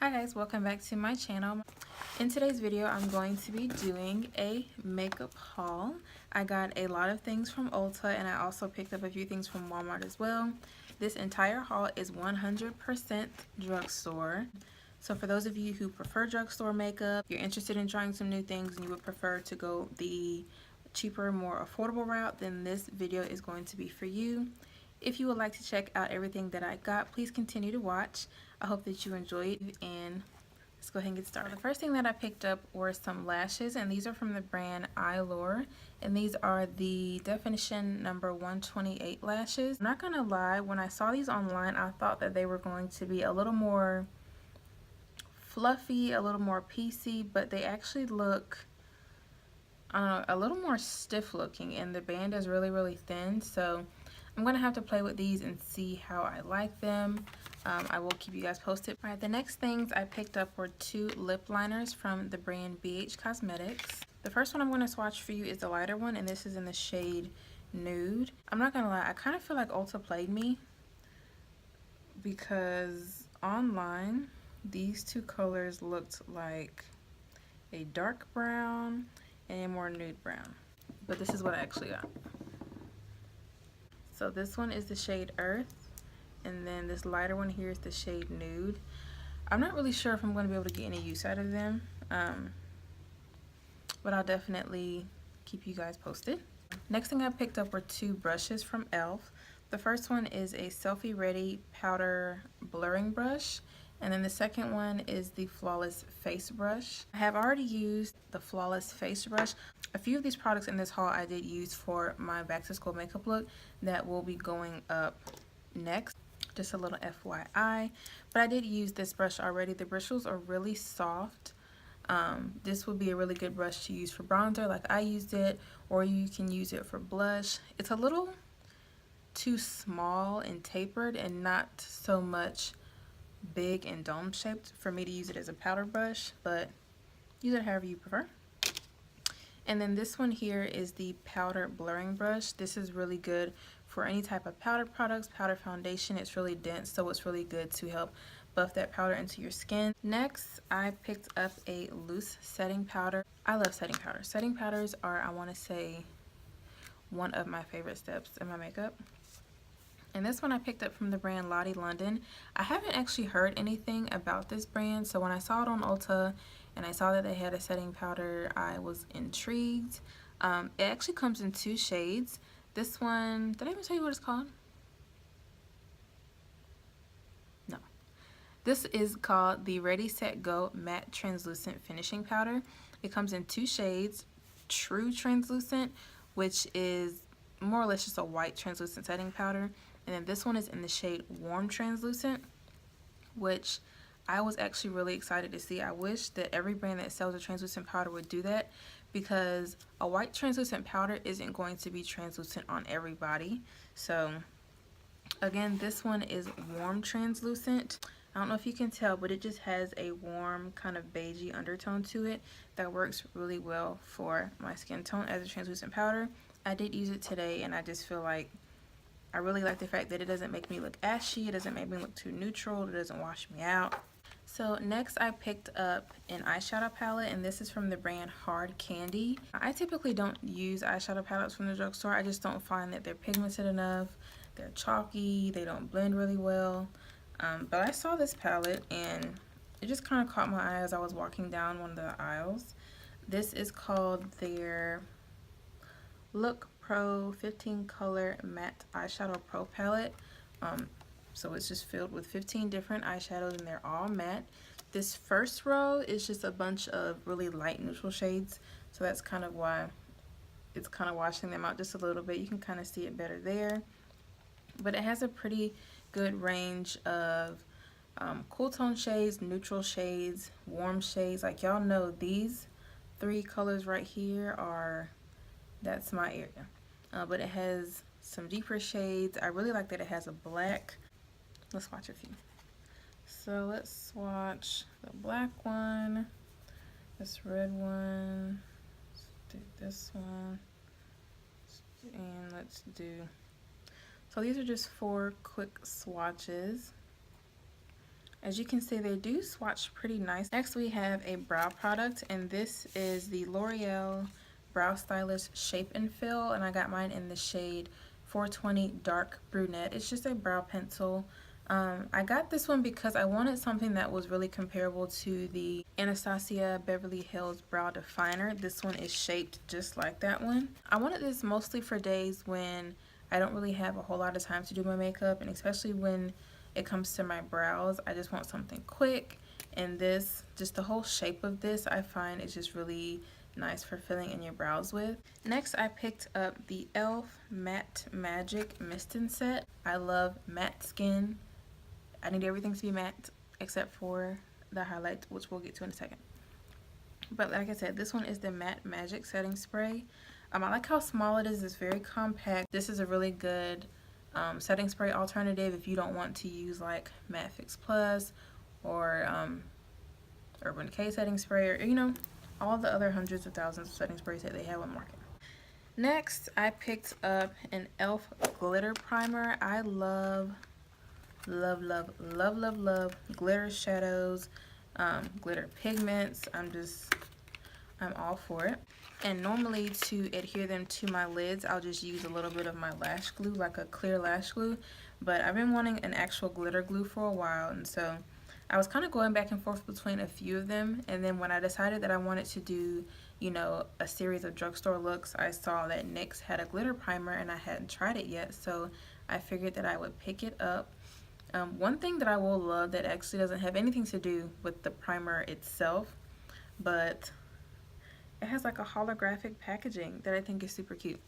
Hi guys, welcome back to my channel. In today's video, I'm going to be doing a makeup haul. I got a lot of things from Ulta and I also picked up a few things from Walmart as well. This entire haul is 100% drugstore. So for those of you who prefer drugstore makeup, you're interested in trying some new things and you would prefer to go the cheaper, more affordable route, then this video is going to be for you. If you would like to check out everything that I got, please continue to watch. I hope that you enjoyed, and let's go ahead and get started. The first thing that I picked up were some lashes, and these are from the brand Eyeshadow, and these are the definition number 128 lashes. I'm not gonna lie, when I saw these online, I thought that they were going to be a little more fluffy, a little more piecey, but they actually look a little more stiff looking, and the band is really thin, so I'm gonna have to play with these and see how I like them. I will keep you guys posted. Alright, the next things I picked up were two lip liners from the brand BH Cosmetics. The first one I'm going to swatch for you is the lighter one, and this is in the shade Nude. I'm not gonna lie, I kind of feel like Ulta played me because online these two colors looked like a dark brown and a more nude brown, but this is what I actually got. So this one is the shade Earth, and then this lighter one here is the shade Nude. I'm not really sure if I'm going to be able to get any use out of them, but I'll definitely keep you guys posted. Next thing I picked up were two brushes from e.l.f. The first one is a Selfie Ready Powder Blurring Brush, and then the second one is the Flawless Face Brush. I have already used the Flawless Face Brush. A few of these products in this haul I did use for my back to school makeup look that will be going up next. Just a little FYI. But I did use this brush already. The bristles are really soft. This would be a really good brush to use for bronzer like I used it, or you can use it for blush. It's a little too small and tapered and not so much big and dome shaped for me to use it as a powder brush, but use it however you prefer. And then this one here is the powder blurring brush. This is really good for any type of powder products, powder foundation. It's really dense, so it's really good to help buff that powder into your skin. Next, I picked up a loose setting powder. I love setting powders. Setting powders are, I want to say, one of my favorite steps in my makeup. And this one I picked up from the brand Lottie London. I haven't actually heard anything about this brand, so when I saw it on Ulta and I saw that they had a setting powder, I was intrigued. It actually comes in two shades. This one, did I even tell you what it's called? No. This is called the Ready Set Go Matte Translucent Finishing Powder. It comes in two shades, True Translucent, which is more or less just a white translucent setting powder. And then this one is in the shade Warm Translucent, which I was actually really excited to see. I wish that every brand that sells a translucent powder would do that, because a white translucent powder isn't going to be translucent on everybody. So again, this one is Warm Translucent. I don't know if you can tell, but it just has a warm kind of beigey undertone to it that works really well for my skin tone as a translucent powder. I did use it today and I just feel like I really like the fact that it doesn't make me look ashy, it doesn't make me look too neutral, it doesn't wash me out. So next I picked up an eyeshadow palette, and this is from the brand Hard Candy. I typically don't use eyeshadow palettes from the drugstore. I just don't find that they're pigmented enough, they're chalky, they don't blend really well. But I saw this palette and it just kind of caught my eye as I was walking down one of the aisles. This is called their Look Pro 15 Color Matte Eyeshadow Pro Palette. So it's just filled with 15 different eyeshadows and they're all matte. This first row is just a bunch of really light neutral shades, so that's kind of why it's kind of washing them out just a little bit. You can kind of see it better there. But it has a pretty good range of cool tone shades, neutral shades, warm shades. Like y'all know, these three colors right here are, that's my area. But it has some deeper shades. I really like that it has a black. Let's swatch a few. So let's swatch the black one, this red one, let's do this one, and let's do, so these are just 4 quick swatches. As you can see, they do swatch pretty nice. Next, we have a brow product, and this is the L'Oreal Brow Stylist Shape and Fill, and I got mine in the shade 420 Dark Brunette. It's just a brow pencil. I got this one because I wanted something that was really comparable to the Anastasia Beverly Hills Brow Definer. This one is shaped just like that one. I wanted this mostly for days when I don't really have a whole lot of time to do my makeup, and especially when it comes to my brows, I just want something quick. And this, just the whole shape of this, I find is just really nice for filling in your brows with. Next, I picked up the e.l.f. Matte Magic Misting Set. I love matte skin. I need everything to be matte except for the highlight, which we'll get to in a second. But like I said, this one is the Matte Magic Setting Spray. I like how small it is. It's very compact. This is a really good setting spray alternative if you don't want to use like Matte Fix Plus or Urban Decay setting spray, or you know, all the other hundreds of thousands of setting sprays that they have on the market. Next, I picked up an e.l.f. glitter primer. I love glitter shadows, glitter pigments. I'm all for it. And normally to adhere them to my lids, I'll just use a little bit of my lash glue, like a clear lash glue. But I've been wanting an actual glitter glue for a while, and so I was kind of going back and forth between a few of them. And then when I decided that I wanted to do, you know, a series of drugstore looks, I saw that NYX had a glitter primer and I hadn't tried it yet, so I figured that I would pick it up. One thing that I will love that actually doesn't have anything to do with the primer itself, but it has like a holographic packaging that I think is super cute.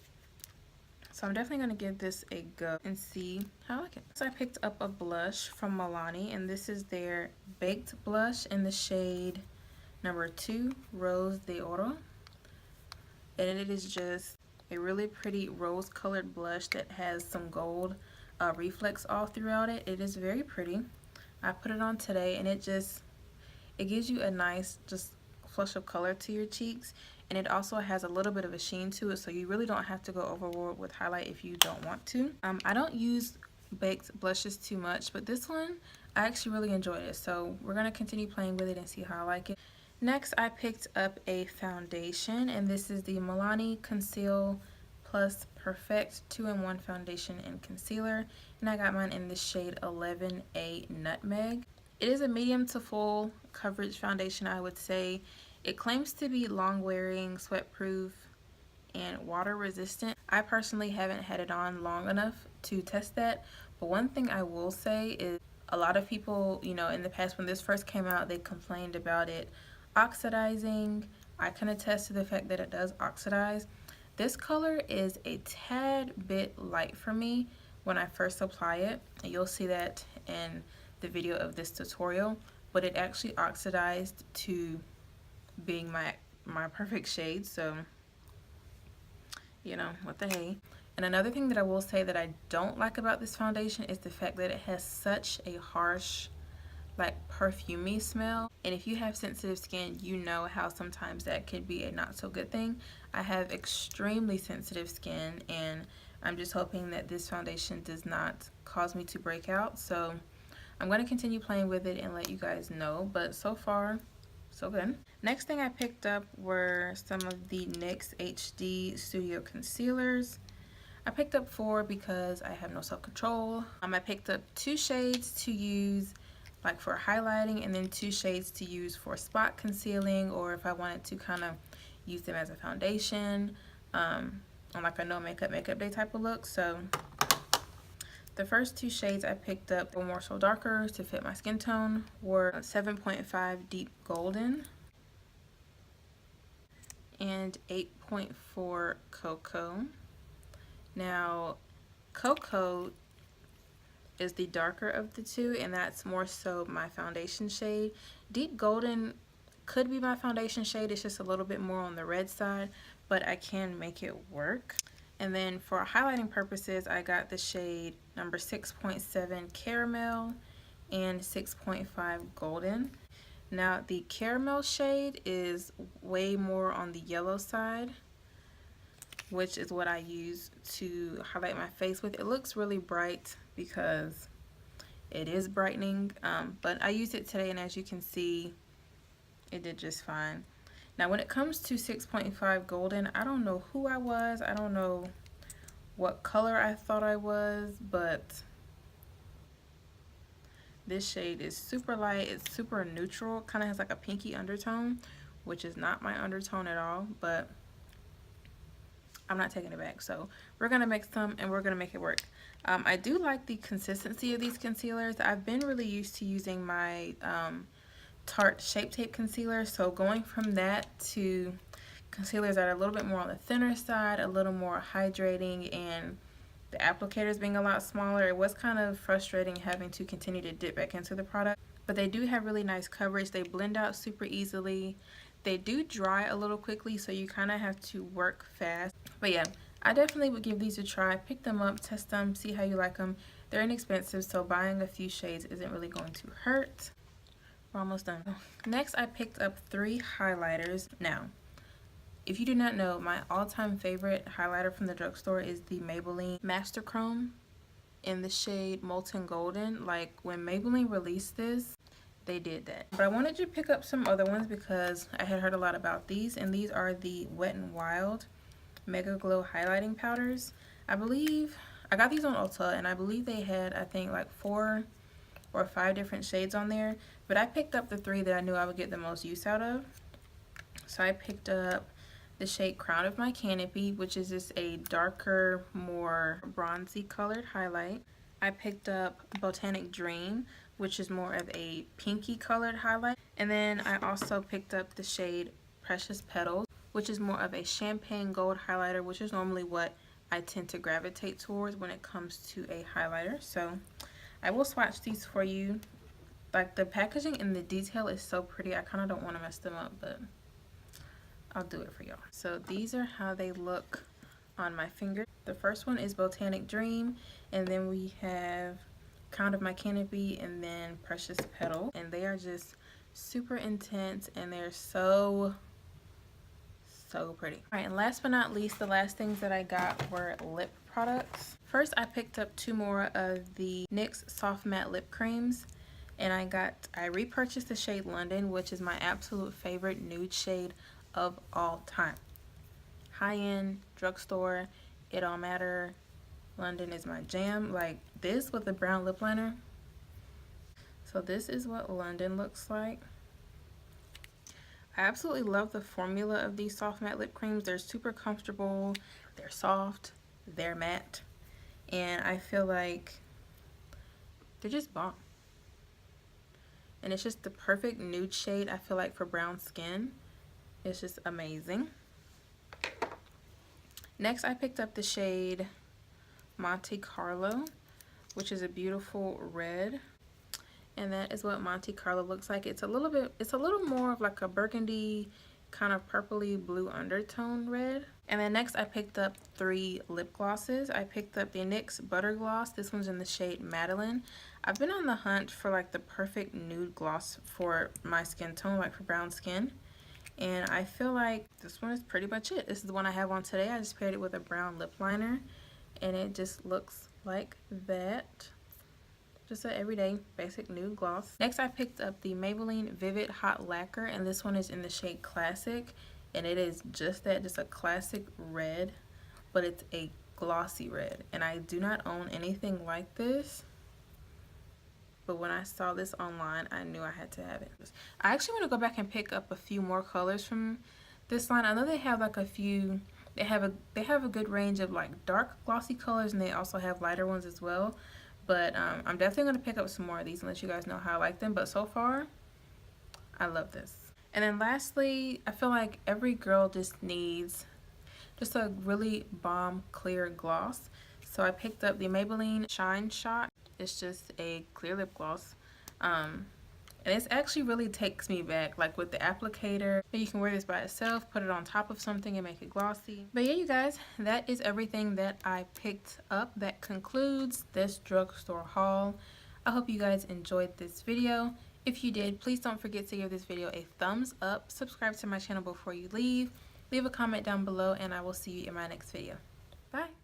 So I'm definitely going to give this a go and see how I like it. So I picked up a blush from Milani, and this is their Baked Blush in the shade number 2, Rose de Oro. And it is just a really pretty rose colored blush that has some gold reflex all throughout it. It is very pretty. I put it on today, and it gives you a nice just flush of color to your cheeks, and it also has a little bit of a sheen to it, so you really don't have to go overboard with highlight if you don't want to. I don't use baked blushes too much, but this one I actually really enjoyed it, so we're going to continue playing with it and see how I like it. Next, I picked up a foundation, and this is the Milani Conceal Plus Perfect 2-in-1 Foundation and Concealer, and I got mine in the shade 11A Nutmeg. It is a medium to full coverage foundation, I would say. It claims to be long wearing, sweat proof, and water resistant. I personally haven't had it on long enough to test that, but one thing I will say is a lot of people, you know, in the past when this first came out, they complained about it oxidizing. I can attest to the fact that it does oxidize. This color is a tad bit light for me when I first apply it, and you'll see that in the video of this tutorial, but it actually oxidized to being my perfect shade, so you know, what the hey. And another thing that I will say that I don't like about this foundation is the fact that it has such a harsh, like, perfumey smell, and if you have sensitive skin, you know how sometimes that could be a not so good thing. I have extremely sensitive skin, and I'm just hoping that this foundation does not cause me to break out, so I'm going to continue playing with it and let you guys know, but so far, so good. Next thing I picked up were some of the NYX HD Studio Concealers. I picked up 4 because I have no self-control. I picked up 2 shades to use like for highlighting, and then 2 shades to use for spot concealing, or if I wanted to kind of use them as a foundation on like a no makeup day type of look. So the first 2 shades I picked up were more so darker to fit my skin tone, were 7.5 Deep Golden and 8.4 Cocoa. Now, Cocoa is the darker of the 2, and that's more so my foundation shade. Deep Golden could be my foundation shade, it's just a little bit more on the red side, but I can make it work. And then for highlighting purposes, I got the shade number 6.7 Caramel and 6.5 Golden. Now the caramel shade is way more on the yellow side, which is what I use to highlight my face with. It looks really bright because It is brightening, but I used it today, and as you can see, it did just fine. Now when it comes to 6.5 golden, I don't know who I was. I don't know what color I thought I was, but this shade is super light. It's super neutral. Kind of has like a pinky undertone, which is not my undertone at all, but I'm not taking it back. So we're going to mix them and we're going to make it work. I do like the consistency of these concealers. I've been really used to using my Tarte Shape Tape concealer. So going from that to concealers that are a little bit more on the thinner side, a little more hydrating, and the applicators being a lot smaller, it was kind of frustrating having to continue to dip back into the product. But they do have really nice coverage. They blend out super easily. They do dry a little quickly, so you kind of have to work fast. But yeah, I definitely would give these a try. Pick them up, test them, see how you like them. They're inexpensive, so buying a few shades isn't really going to hurt. We're almost done. Next, I picked up 3 highlighters. Now, if you do not know, my all-time favorite highlighter from the drugstore is the Maybelline Master Chrome in the shade Molten Golden. Like, when Maybelline released this, they did that. But I wanted to pick up some other ones because I had heard a lot about these, and these are the Wet n Wild Mega Glow highlighting powders. I believe I got these on Ulta, and I believe they had, I think, like 4 or 5 different shades on there, but I picked up the 3 that I knew I would get the most use out of. So I picked up the shade Crown of My Canopy, which is just a darker, more bronzy colored highlight. I picked up Botanic Dream, which is more of a pinky colored highlight. And then I also picked up the shade Precious Petals, which is more of a champagne gold highlighter, which is normally what I tend to gravitate towards when it comes to a highlighter. So I will swatch these for you. Like, the packaging and the detail is so pretty. I kind of don't want to mess them up, but I'll do it for y'all. So these are how they look on my finger. The first one is Botanic Dream, and then we have Crown of My Canopy, and then Precious Petal. And they are just super intense, and they're so pretty. Alright, and last but not least, the last things that I got were lip products. First, I picked up 2 more of the NYX Soft Matte Lip Creams, and I repurchased the shade London, which is my absolute favorite nude shade of all time. High-end, drugstore, it don't matter. London is my jam. Like, this with a brown lip liner. So this is what London looks like. I absolutely love the formula of these soft matte lip creams. They're super comfortable, they're soft, they're matte, and I feel like they're just bomb. And it's just the perfect nude shade, I feel like, for brown skin. It's just amazing. Next, I picked up the shade Monte Carlo, which is a beautiful red. And that is what Monte Carlo looks like. It's a little more of like a burgundy, kind of purpley blue undertone red. And then next I picked up 3 lip glosses. I picked up the NYX Butter Gloss. This one's in the shade Madeline. I've been on the hunt for like the perfect nude gloss for my skin tone, like for brown skin. And I feel like this one is pretty much it. This is the one I have on today. I just paired it with a brown lip liner, and it just looks like that. Just an everyday basic nude gloss. Next, I picked up the Maybelline Vivid Hot Lacquer, and this one is in the shade Classic, and it is just that, just a classic red, but it's a glossy red. And I do not own anything like this, but when I saw this online, I knew I had to have it. I actually want to go back and pick up a few more colors from this line. I know they have like a few, they have a good range of like dark glossy colors, and they also have lighter ones as well. But I'm definitely going to pick up some more of these and let you guys know how I like them. But so far, I love this. And then lastly, I feel like every girl just needs just a really bomb clear gloss. So I picked up the Maybelline Shine Shot. It's just a clear lip gloss. And it actually really takes me back, like with the applicator. You can wear this by itself, put it on top of something and make it glossy. But yeah, you guys, that is everything that I picked up. That concludes this drugstore haul. I hope you guys enjoyed this video. If you did, please don't forget to give this video a thumbs up. Subscribe to my channel before you leave. Leave a comment down below, and I will see you in my next video. Bye.